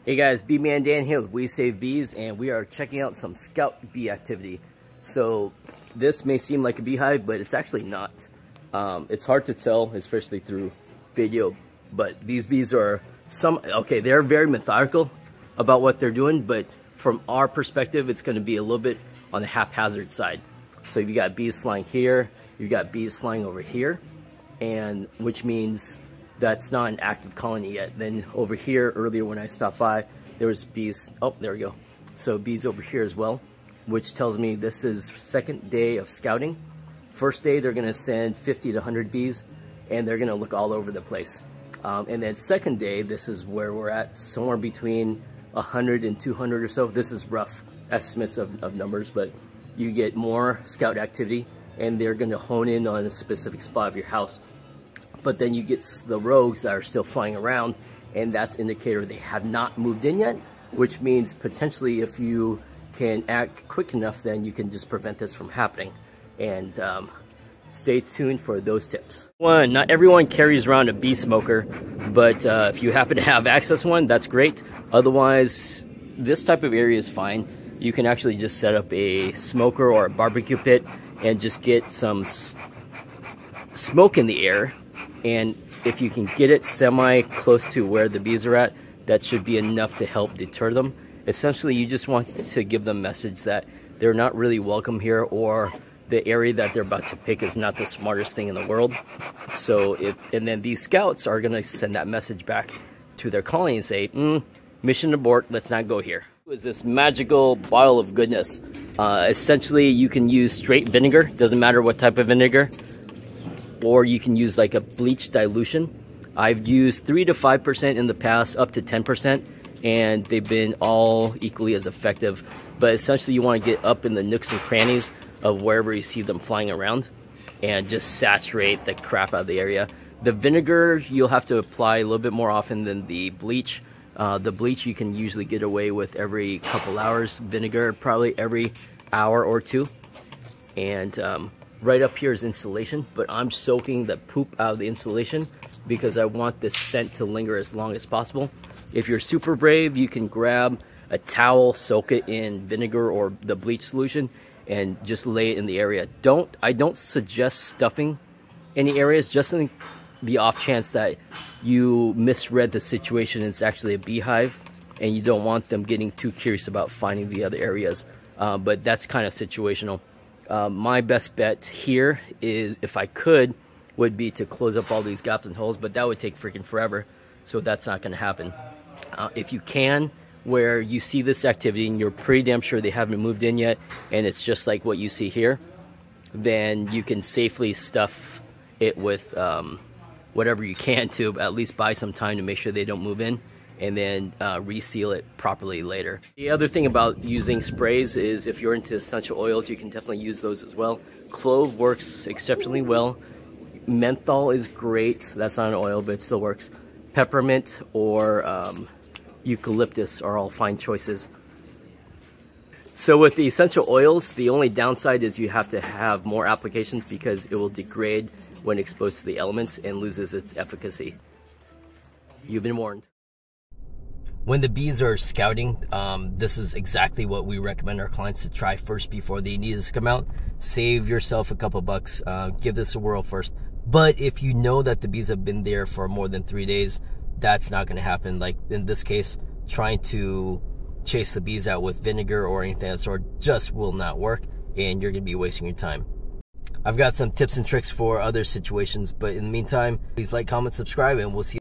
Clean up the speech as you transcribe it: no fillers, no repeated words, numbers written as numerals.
Hey guys, Bee Man Dan here with We Save Bees, and we are checking out some scout bee activity. So this may seem like a beehive, but it's actually not. It's hard to tell, especially through video, but these bees are they're very methodical about what they're doing, but from our perspective, it's going to be a little bit on the haphazard side. So you got bees flying here, you got bees flying over here, and which means that's not an active colony yet. Then over here, earlier when I stopped by, there was bees. Oh, there we go. So bees over here as well, which tells me this is second day of scouting. First day, they're gonna send 50 to 100 bees, and they're gonna look all over the place. And then second day, this is where we're at, somewhere between 100 and 200 or so. This is rough estimates of numbers, but you get more scout activity, and they're gonna hone in on a specific spot of your house. But then you get the rogues that are still flying around, and that's indicator they have not moved in yet, which means potentially if you can act quick enough, then you can just prevent this from happening. And stay tuned for those tips. One, not everyone carries around a bee smoker, but if you happen to have access to one, that's great. Otherwise, this type of area is fine. You can actually just set up a smoker or a barbecue pit and just get some smoke in the air. And if you can get it semi close to where the bees are at, that should be enough to help deter them. Essentially, you just want to give them a message that they're not really welcome here, or the area that they're about to pick is not the smartest thing in the world. So and then these scouts are gonna send that message back to their colony and say, mission abort, let's not go here. It was this magical bottle of goodness. Essentially, you can use straight vinegar, doesn't matter what type of vinegar, or you can use like a bleach dilution. I've used 3 to 5% in the past, up to 10%, and they've been all equally as effective. But essentially, you want to get up in the nooks and crannies of wherever you see them flying around and just saturate the crap out of the area. The vinegar, you'll have to apply a little bit more often than the bleach. The bleach you can usually get away with every couple hours. Vinegar, probably every hour or two. And right up here is insulation, but I'm soaking the poop out of the insulation because I want this scent to linger as long as possible. If you're super brave, you can grab a towel, soak it in vinegar or the bleach solution, and just lay it in the area. I don't suggest stuffing any areas, just in the off chance that you misread the situation and it's actually a beehive, and you don't want them getting too curious about finding the other areas. But that's kind of situational. My best bet here is, if I could, would be to close up all these gaps and holes, but that would take freaking forever, so that's not going to happen. If you can, where you see this activity and you're pretty damn sure they haven't moved in yet, and it's just like what you see here, then you can safely stuff it with whatever you can to at least buy some time to make sure they don't move in, and then reseal it properly later. The other thing about using sprays is, if you're into essential oils, you can definitely use those as well. Clove works exceptionally well. Menthol is great. That's not an oil, but it still works. Peppermint or eucalyptus are all fine choices. So with the essential oils, the only downside is you have to have more applications because it will degrade when exposed to the elements and loses its efficacy. You've been warned. When the bees are scouting, this is exactly what we recommend our clients to try first before they need us to come out. Save yourself a couple bucks, give this a whirl first. But if you know that the bees have been there for more than 3 days, that's not gonna happen. Like in this case, trying to chase the bees out with vinegar or anything of that sort just will not work, and you're gonna be wasting your time. I've got some tips and tricks for other situations, but in the meantime, please like, comment, subscribe, and we'll see you.